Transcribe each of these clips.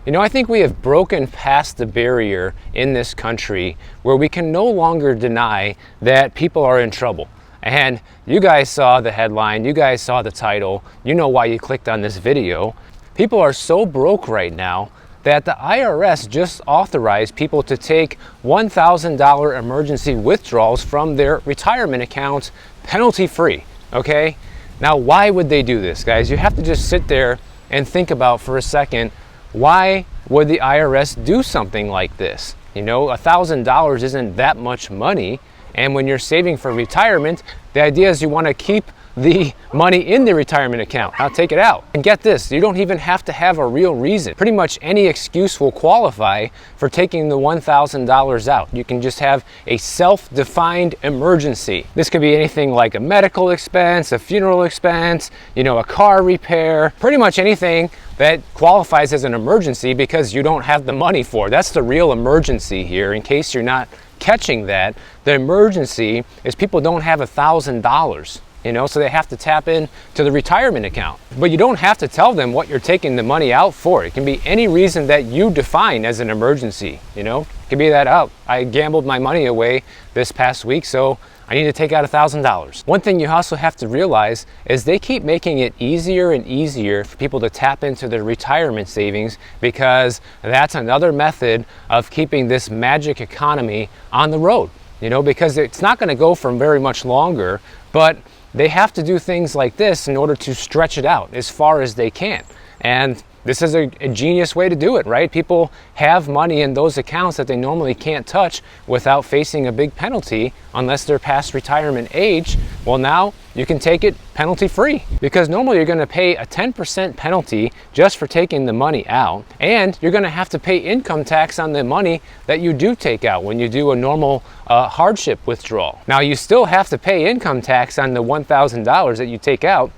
You know, I think we have broken past the barrier in this country where we can no longer deny that people are in trouble. And you guys saw the headline, you guys saw the title, you know why you clicked on this video. People are so broke right now that the IRS just authorized people to take $1,000 emergency withdrawals from their retirement accounts penalty free, okay? Now, why would they do this, guys? You have to just sit there and think about for a second, why would the IRS do something like this? You know, $1,000 isn't that much money. And when you're saving for retirement, the idea is you want to keep the money in the retirement account, not take it out. And get this, you don't even have to have a real reason. Pretty much any excuse will qualify for taking the $1,000 out. You can just have a self-defined emergency. This could be anything like a medical expense, a funeral expense, you know, a car repair, pretty much anything that qualifies as an emergency because you don't have the money for. That's the real emergency here. In case you're not catching that, the emergency is people don't have $1,000. You know, so they have to tap in to the retirement account. But you don't have to tell them what you're taking the money out for. It can be any reason that you define as an emergency, you know. It could be that, oh, I gambled my money away this past week, so I need to take out $1,000. One thing you also have to realize is they keep making it easier and easier for people to tap into their retirement savings because that's another method of keeping this magic economy on the road, you know, because it's not going to go for very much longer, but they have to do things like this in order to stretch it out as far as they can. And this is a genius way to do it, right? People have money in those accounts that they normally can't touch without facing a big penalty unless they're past retirement age. Well, now you can take it penalty free because normally you're going to pay a 10% penalty just for taking the money out, and you're going to have to pay income tax on the money that you do take out when you do a normal hardship withdrawal. Now, you still have to pay income tax on the $1,000 that you take out,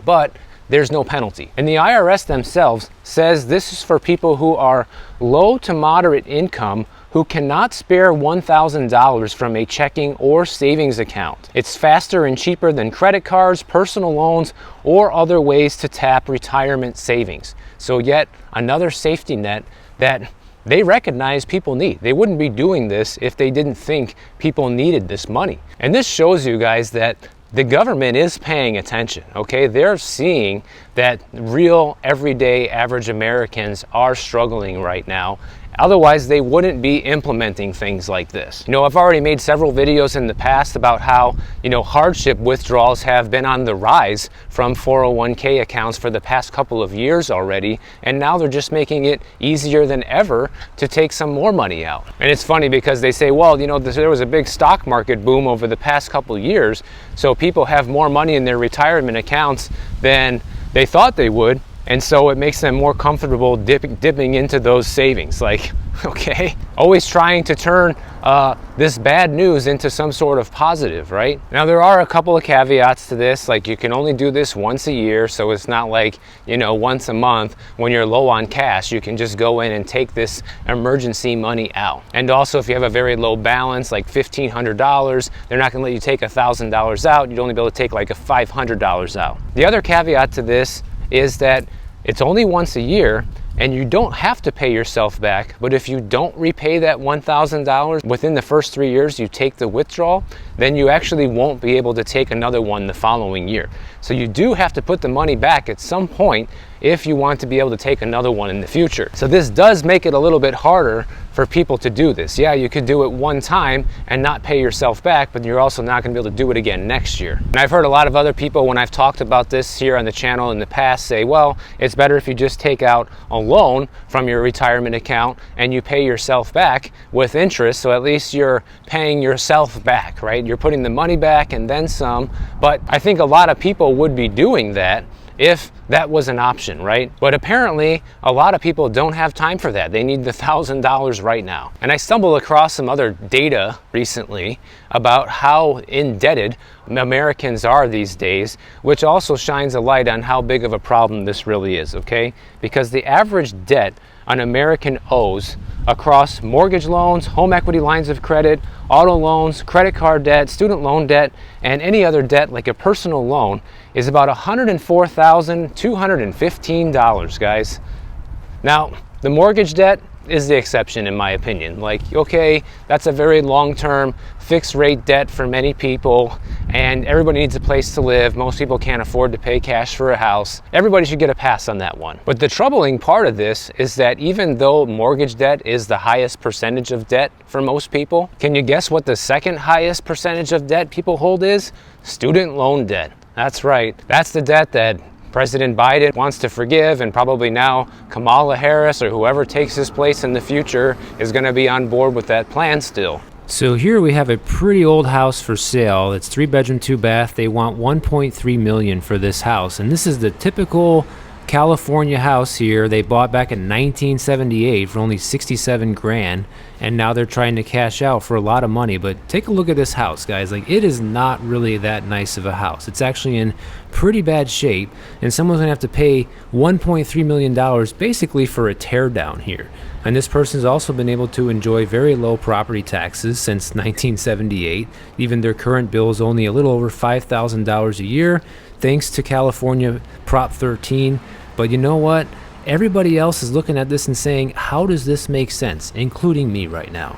but there's no penalty. And the IRS themselves says this is for people who are low to moderate income who cannot spare $1,000 from a checking or savings account. It's faster and cheaper than credit cards, personal loans, or other ways to tap retirement savings. So yet another safety net that they recognize people need. They wouldn't be doing this if they didn't think people needed this money. And this shows you guys that the government is paying attention, okay? They're seeing that real, everyday, average Americans are struggling right now. Otherwise, they wouldn't be implementing things like this. You know, I've already made several videos in the past about how, you know, hardship withdrawals have been on the rise from 401k accounts for the past couple of years already, and now they're just making it easier than ever to take some more money out. And it's funny because they say, well, you know, there was a big stock market boom over the past couple of years, so people have more money in their retirement accounts than they thought they would. And so it makes them more comfortable dipping into those savings. Like, okay, always trying to turn this bad news into some sort of positive, right? Now, there are a couple of caveats to this. Like, you can only do this once a year, so it's not like, you know, once a month when you're low on cash, you can just go in and take this emergency money out. And also, if you have a very low balance, like $1,500, they're not gonna let you take $1,000 out. You'd only be able to take like a $500 out. The other caveat to this is that it's only once a year and you don't have to pay yourself back, but if you don't repay that $1,000 within the first 3 years you take the withdrawal, then you actually won't be able to take another one the following year. So you do have to put the money back at some point if you want to be able to take another one in the future. So this does make it a little bit harder for people to do this. Yeah, you could do it one time and not pay yourself back, but you're also not gonna be able to do it again next year. And I've heard a lot of other people, when I've talked about this here on the channel in the past, say, well, it's better if you just take out a loan from your retirement account and you pay yourself back with interest, so at least you're paying yourself back, right? You're putting the money back and then some, but I think a lot of people would be doing that if that was an option, right? But apparently a lot of people don't have time for that. They need the $1,000 right now. And I stumbled across some other data recently about how indebted Americans are these days, which also shines a light on how big of a problem this really is, okay? Because the average debt an American owes across mortgage loans, home equity lines of credit, auto loans, credit card debt, student loan debt, and any other debt like a personal loan is about $104,215, guys. Now, The mortgage debt is the exception in my opinion. Like, okay, that's a very long-term fixed rate debt for many people, and everybody needs a place to live. Most people can't afford to pay cash for a house. Everybody should get a pass on that one. But the troubling part of this is that even though mortgage debt is the highest percentage of debt for most people, can you guess what the second highest percentage of debt people hold is? Student loan debt. That's right. That's the debt that President Biden wants to forgive, and probably now Kamala Harris or whoever takes his place in the future is going to be on board with that plan still. So here we have a pretty old house for sale. It's 3-bedroom, 2-bath. They want $1.3 million for this house, and this is the typical California house here. They bought back in 1978 for only 67 grand, and now they're trying to cash out for a lot of money. But take a look at this house, guys. Like, it is not really that nice of a house. It's actually in pretty bad shape, and someone's gonna have to pay $1.3 million basically for a tear down here. And this person's also been able to enjoy very low property taxes since 1978. Even their current bill is only a little over $5,000 a year, thanks to California Prop 13. But you know what? Everybody else is looking at this and saying, how does this make sense? Including me right now.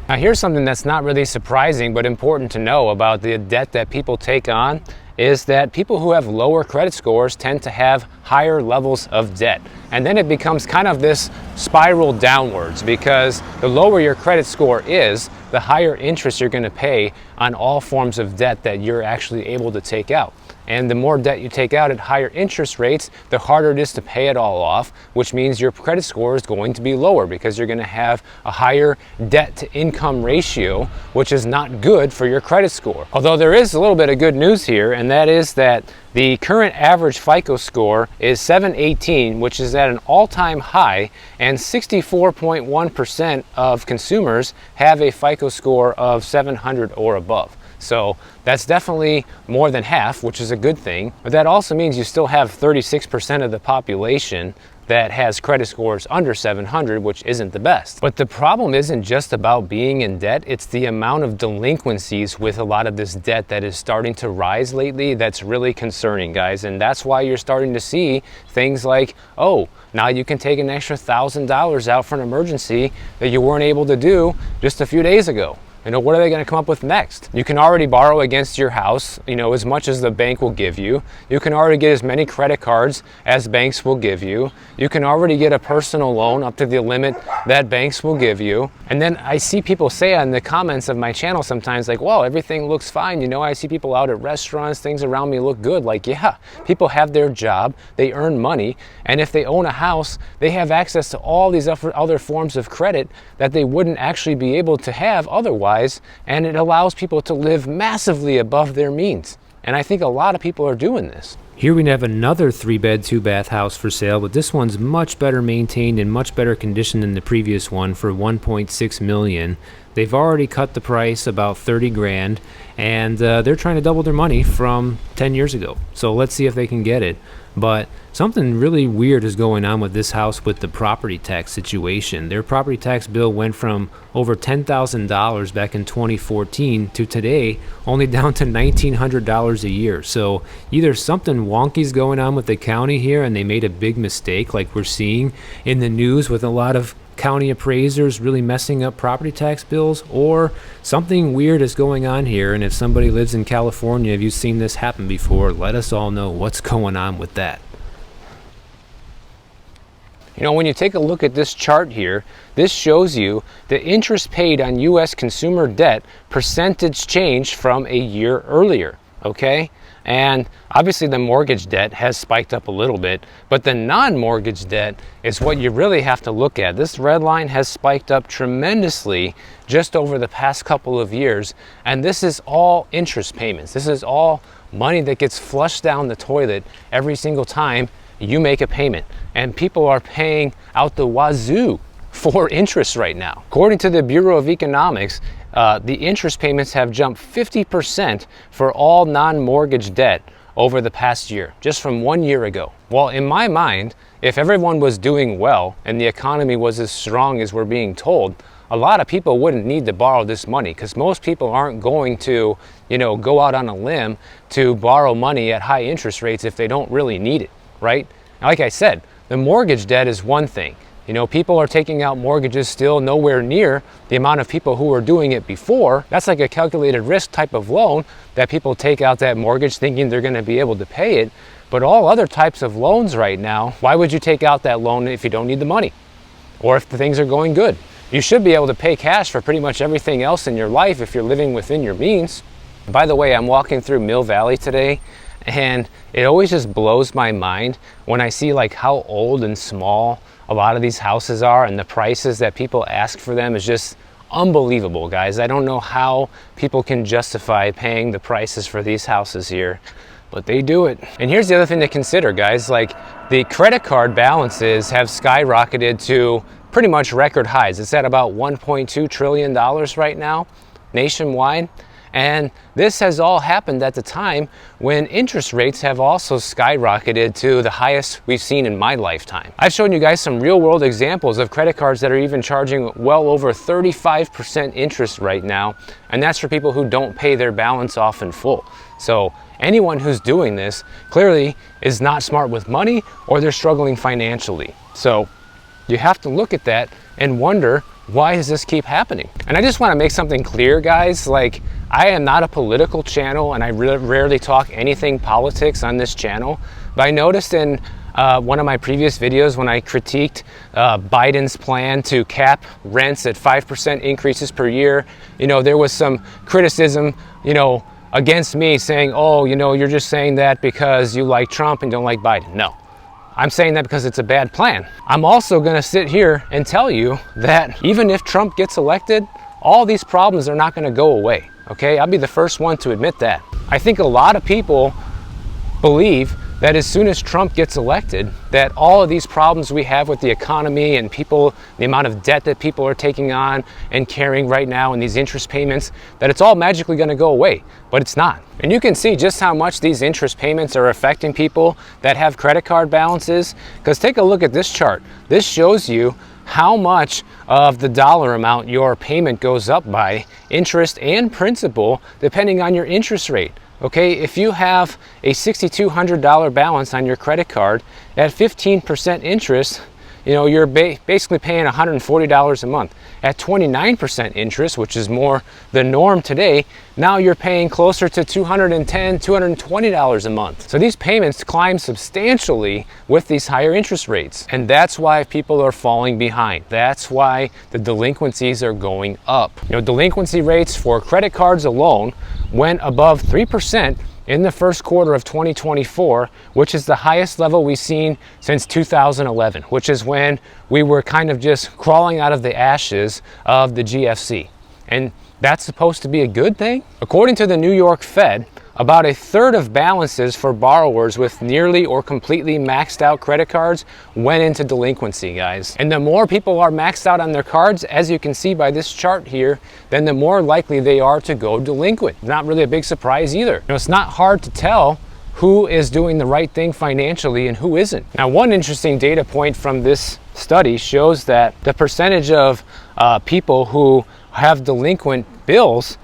Now here's something that's not really surprising but important to know about the debt that people take on, is that people who have lower credit scores tend to have higher levels of debt. And then it becomes kind of this spiral downwards, because the lower your credit score is, the higher interest you're going to pay on all forms of debt that you're actually able to take out. And the more debt you take out at higher interest rates, the harder it is to pay it all off, which means your credit score is going to be lower because you're going to have a higher debt to income ratio, which is not good for your credit score. Although there is a little bit of good news here, and that is that the current average FICO score is 718, which is at an all-time high, and 64.1% of consumers have a FICO score of 700 or above. So that's definitely more than half, which is a good thing. But that also means you still have 36% of the population that has credit scores under 700, which isn't the best. But the problem isn't just about being in debt, it's the amount of delinquencies with a lot of this debt that is starting to rise lately that's really concerning, guys. And that's why you're starting to see things like, oh, now you can take an extra $1,000 out for an emergency that you weren't able to do just a few days ago. You know, what are they going to come up with next? You can already borrow against your house, you know, as much as the bank will give you. You can already get as many credit cards as banks will give you. You can already get a personal loan up to the limit that banks will give you. And then I see people say on the comments of my channel sometimes like, well, everything looks fine. You know, I see people out at restaurants, things around me look good. Like, yeah, people have their job, they earn money, and if they own a house, they have access to all these other forms of credit that they wouldn't actually be able to have otherwise. And it allows people to live massively above their means. And I think a lot of people are doing this. Here we have another 3-bed, 2-bath house for sale, but this one's much better maintained and much better condition than the previous one for $1.6 million. They've already cut the price about 30 grand, and they're trying to double their money from 10 years ago. So let's see if they can get it. But something really weird is going on with this house with the property tax situation. Their property tax bill went from over $10,000 back in 2014 to today only down to $1,900 a year. So either something wonky's going on with the county here and they made a big mistake, like we're seeing in the news with a lot of county appraisers really messing up property tax bills, or something weird is going on here. And if somebody lives in California, if you've seen this happen before, let us all know what's going on with that. You know, when you take a look at this chart here, this shows you the interest paid on U.S. consumer debt percentage change from a year earlier, okay? And obviously the mortgage debt has spiked up a little bit, but the non-mortgage debt is what you really have to look at. This red line has spiked up tremendously just over the past couple of years, and this is all interest payments. This is all money that gets flushed down the toilet every single time you make a payment. And people are paying out the wazoo for interest right now. According to the Bureau of Economics, the interest payments have jumped 50% for all non-mortgage debt over the past year, just from 1 year ago. Well, in my mind, if everyone was doing well and the economy was as strong as we're being told, a lot of people wouldn't need to borrow this money, because most people aren't going to, you know, go out on a limb to borrow money at high interest rates if they don't really need it, right? Like I said, The mortgage debt is one thing. You know, people are taking out mortgages still nowhere near the amount of people who were doing it before. That's like a calculated risk type of loan that people take out that mortgage thinking they're going to be able to pay it. But all other types of loans right now, why would you take out that loan if you don't need the money? Or if the things are going good? You should be able to pay cash for pretty much everything else in your life if you're living within your means. By the way, I'm walking through Mill Valley today, and it always just blows my mind when I see like how old and small a lot of these houses are, and the prices that people ask for them is just unbelievable, guys. I don't know how people can justify paying the prices for these houses here, but they do it. And here's the other thing to consider, guys. Like, the credit card balances have skyrocketed to pretty much record highs. It's at about $1.2 trillion right now nationwide. And this has all happened at the time when interest rates have also skyrocketed to the highest we've seen in my lifetime. I've shown you guys some real world examples of credit cards that are even charging well over 35% interest right now. And that's for people who don't pay their balance off in full. So anyone who's doing this clearly is not smart with money, or they're struggling financially. So you have to look at that and wonder, why does this keep happening? And I just want to make something clear, guys. Like, I am not a political channel, and I rarely talk anything politics on this channel. But I noticed in one of my previous videos when I critiqued Biden's plan to cap rents at 5% increases per year, you know, there was some criticism, you know, against me saying, oh, you know, you're just saying that because you like Trump and don't like Biden. No. I'm saying that because it's a bad plan. I'm also going to sit here and tell you that even if Trump gets elected, all these problems are not going to go away. Okay, I'll be the first one to admit that. I think a lot of people believe that as soon as Trump gets elected, that all of these problems we have with the economy and people, the amount of debt that people are taking on and carrying right now and these interest payments, that it's all magically going to go away, but it's not. And you can see just how much these interest payments are affecting people that have credit card balances, because take a look at this chart. This shows you how much of the dollar amount your payment goes up by, interest and principal, depending on your interest rate. Okay, if you have a $6,200 balance on your credit card at 15% interest, you know, you're basically paying $140 a month. At 29% interest, which is more the norm today, now you're paying closer to $210, $220 a month. So these payments climb substantially with these higher interest rates. And that's why people are falling behind. That's why the delinquencies are going up. You know, delinquency rates for credit cards alone went above 3% in the first quarter of 2024, which is the highest level we've seen since 2011, which is when we were kind of just crawling out of the ashes of the GFC. And that's supposed to be a good thing? According to the New York Fed, about a third of balances for borrowers with nearly or completely maxed out credit cards went into delinquency, guys. And the more people are maxed out on their cards, as you can see by this chart here, then the more likely they are to go delinquent. Not really a big surprise either. You know, it's not hard to tell who is doing the right thing financially and who isn't. Now, one interesting data point from this study shows that the percentage of people who have delinquent bills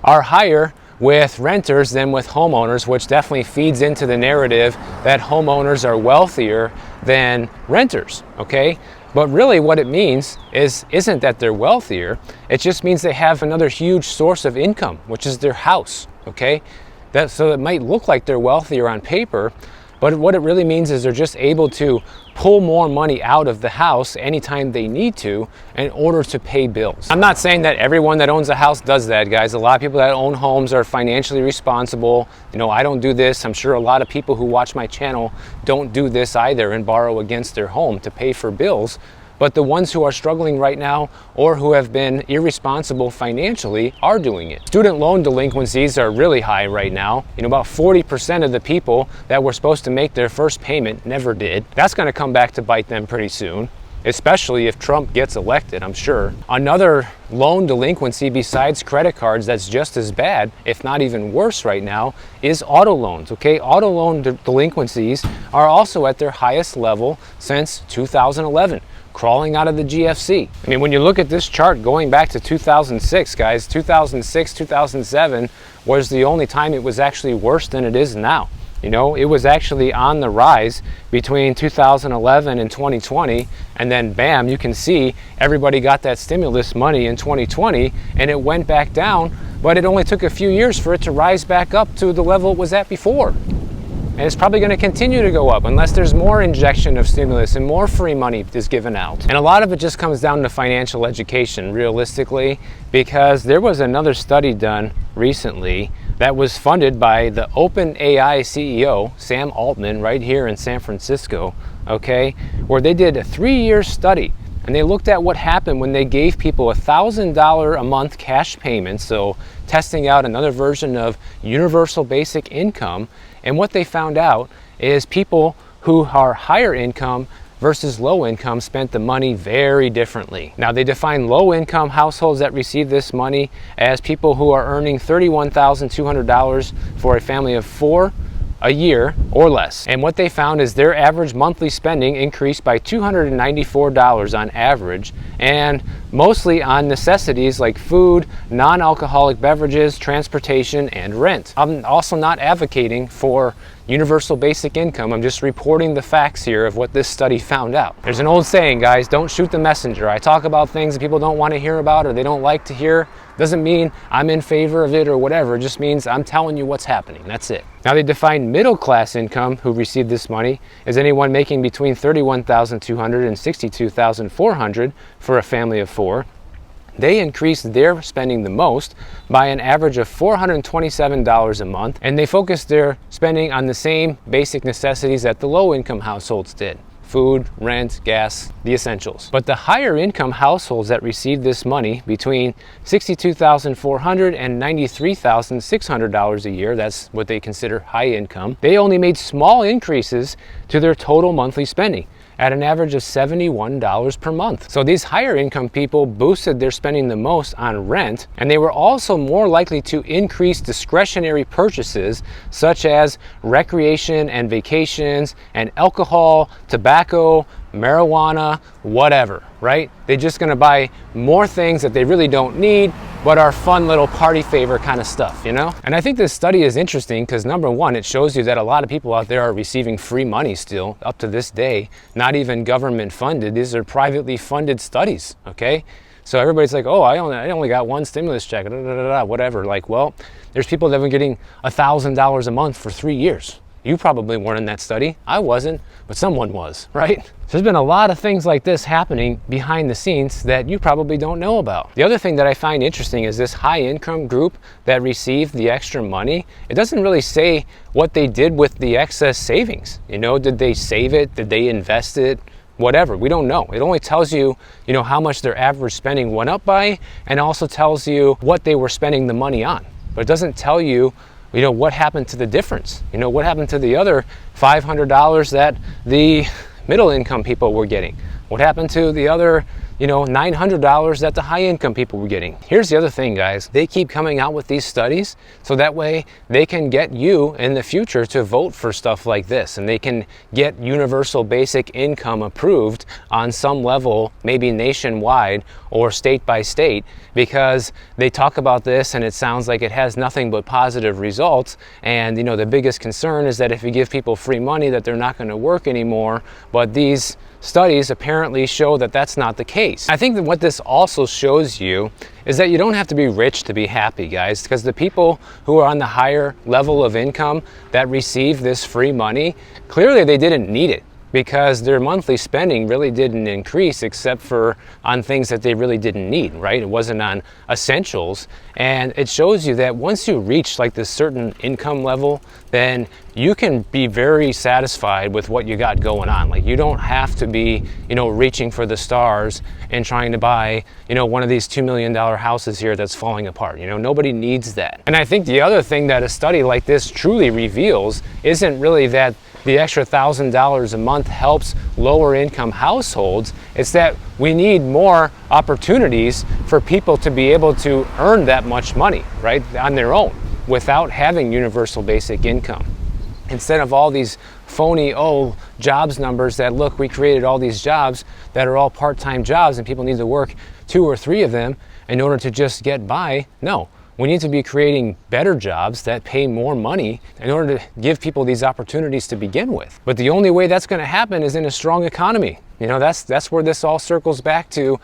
are higher with renters than with homeowners, which definitely feeds into the narrative that homeowners are wealthier than renters, okay? But really what it means isn't that they're wealthier, it just means they have another huge source of income, which is their house, okay? So it might look like they're wealthier on paper, but what it really means is they're just able to pull more money out of the house anytime they need to in order to pay bills. I'm not saying that everyone that owns a house does that, guys. A lot of people that own homes are financially responsible. You know, I don't do this. I'm sure a lot of people who watch my channel don't do this either and borrow against their home to pay for bills. But the ones who are struggling right now or who have been irresponsible financially are doing it. Student loan delinquencies are really high right now. You know, about 40% of the people that were supposed to make their first payment never did. That's going to come back to bite them pretty soon, especially if Trump gets elected, I'm sure. Another loan delinquency besides credit cards that's just as bad, if not even worse right now, is auto loans, okay? Auto loan delinquencies are also at their highest level since 2011. Crawling out of the GFC. I mean, when you look at this chart going back to 2006, guys, 2006, 2007 was the only time it was actually worse than it is now. You know, it was actually on the rise between 2011 and 2020, and then bam, you can see everybody got that stimulus money in 2020 and it went back down, but it only took a few years for it to rise back up to the level it was at before. And it's probably going to continue to go up unless there's more injection of stimulus and more free money is given out. And a lot of it just comes down to financial education, realistically, because there was another study done recently that was funded by the OpenAI CEO, Sam Altman, right here in San Francisco, okay, where they did a 3-year study. And they looked at what happened when they gave people $1,000 a month cash payments, so testing out another version of universal basic income. And what they found out is people who are higher income versus low income spent the money very differently. Now, they define low income households that receive this money as people who are earning $31,200 for a family of 4 a year or less. And what they found is their average monthly spending increased by $294 on average, and mostly on necessities like food, non-alcoholic beverages, transportation, and rent. I'm also not advocating for universal basic income. I'm just reporting the facts here of what this study found out. There's an old saying, guys, don't shoot the messenger. I talk about things that people don't want to hear about or they don't like to hear. Doesn't mean I'm in favor of it or whatever. It just means I'm telling you what's happening. That's it. Now, they define middle class income who received this money as anyone making between $31,200 and $62,400 for a family of 4. They increased their spending the most by an average of $427 a month, and they focused their spending on the same basic necessities that the low income households did: food, rent, gas, the essentials. But the higher income households that received this money between $62,400 and $93,600 a year, that's what they consider high income, they only made small increases to their total monthly spending at an average of $71 per month. So these higher income people boosted their spending the most on rent, and they were also more likely to increase discretionary purchases such as recreation and vacations and alcohol, tobacco, marijuana, whatever, right? They're just gonna buy more things that they really don't need, but are fun little party favor kind of stuff, you know? And I think this study is interesting because number one, it shows you that a lot of people out there are receiving free money still up to this day, not even government funded. These are privately funded studies, okay? So everybody's like, oh, I only got one stimulus check, whatever. Like, well, there's people that have been getting $1,000 a month for 3 years. You probably weren't in that study. I wasn't, but someone was, right? So there's been a lot of things like this happening behind the scenes that you probably don't know about. The other thing that I find interesting is this high income group that received the extra money. It doesn't really say what they did with the excess savings. You know, did they save it? Did they invest it? Whatever, we don't know. It only tells you, how much their average spending went up by, and also tells you what they were spending the money on. But it doesn't tell you, what happened to the difference? What happened to the other $500 that the middle income people were getting? What happened to the other, $900 that the high income people were getting? Here's the other thing, guys. They keep coming out with these studies so that way they can get you in the future to vote for stuff like this, and they can get universal basic income approved on some level, maybe nationwide or state by state, because they talk about this and it sounds like it has nothing but positive results. And the biggest concern is that if you give people free money that they're not going to work anymore. But these studies apparently show that that's not the case. I think that what this also shows you is that you don't have to be rich to be happy, guys, because the people who are on the higher level of income that receive this free money, clearly they didn't need it, because their monthly spending really didn't increase except for on things that they really didn't need, right? It wasn't on essentials. And it shows you that once you reach like this certain income level, then you can be very satisfied with what you got going on. Like, you don't have to be, reaching for the stars and trying to buy, one of these $2 million houses here that's falling apart. Nobody needs that. And I think the other thing that a study like this truly reveals isn't really that the extra $1,000 a month helps lower income households. It's that we need more opportunities for people to be able to earn that much money, right, on their own without having universal basic income. Instead of all these phony, jobs numbers that, look, we created all these jobs that are all part-time jobs and people need to work 2 or 3 of them in order to just get by. No, We need to be creating better jobs that pay more money in order to give people these opportunities to begin with. But the only way that's going to happen is in a strong economy. You know, that's where this all circles back to.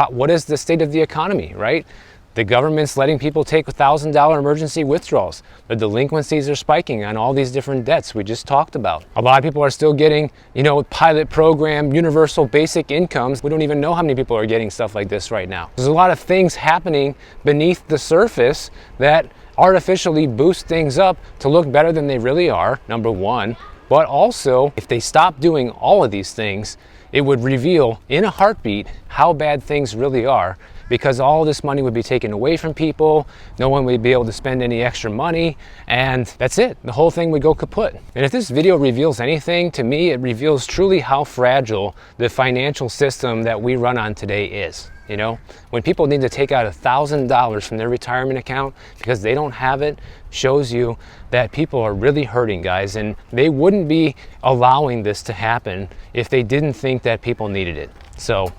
What is the state of the economy, right? The government's letting people take $1,000 emergency withdrawals. The delinquencies are spiking on all these different debts we just talked about. A lot of people are still getting, you know, pilot program, universal basic incomes. We don't even know how many people are getting stuff like this right now. There's a lot of things happening beneath the surface that artificially boost things up to look better than they really are, number one. But also, if they stop doing all of these things, it would reveal in a heartbeat how bad things really are, because all this money would be taken away from people. No one would be able to spend any extra money, and that's it. The whole thing would go kaput. And if this video reveals anything, to me, it reveals truly how fragile the financial system that we run on today is. You know, when people need to take out $1,000 from their retirement account because they don't have it, shows you that people are really hurting, guys, and they wouldn't be allowing this to happen if they didn't think that people needed it. So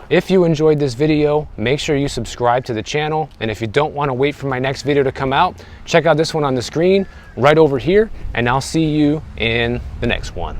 if you enjoyed this video, make sure you subscribe to the channel. And if you don't want to wait for my next video to come out, check out this one on the screen right over here, and I'll see you in the next one.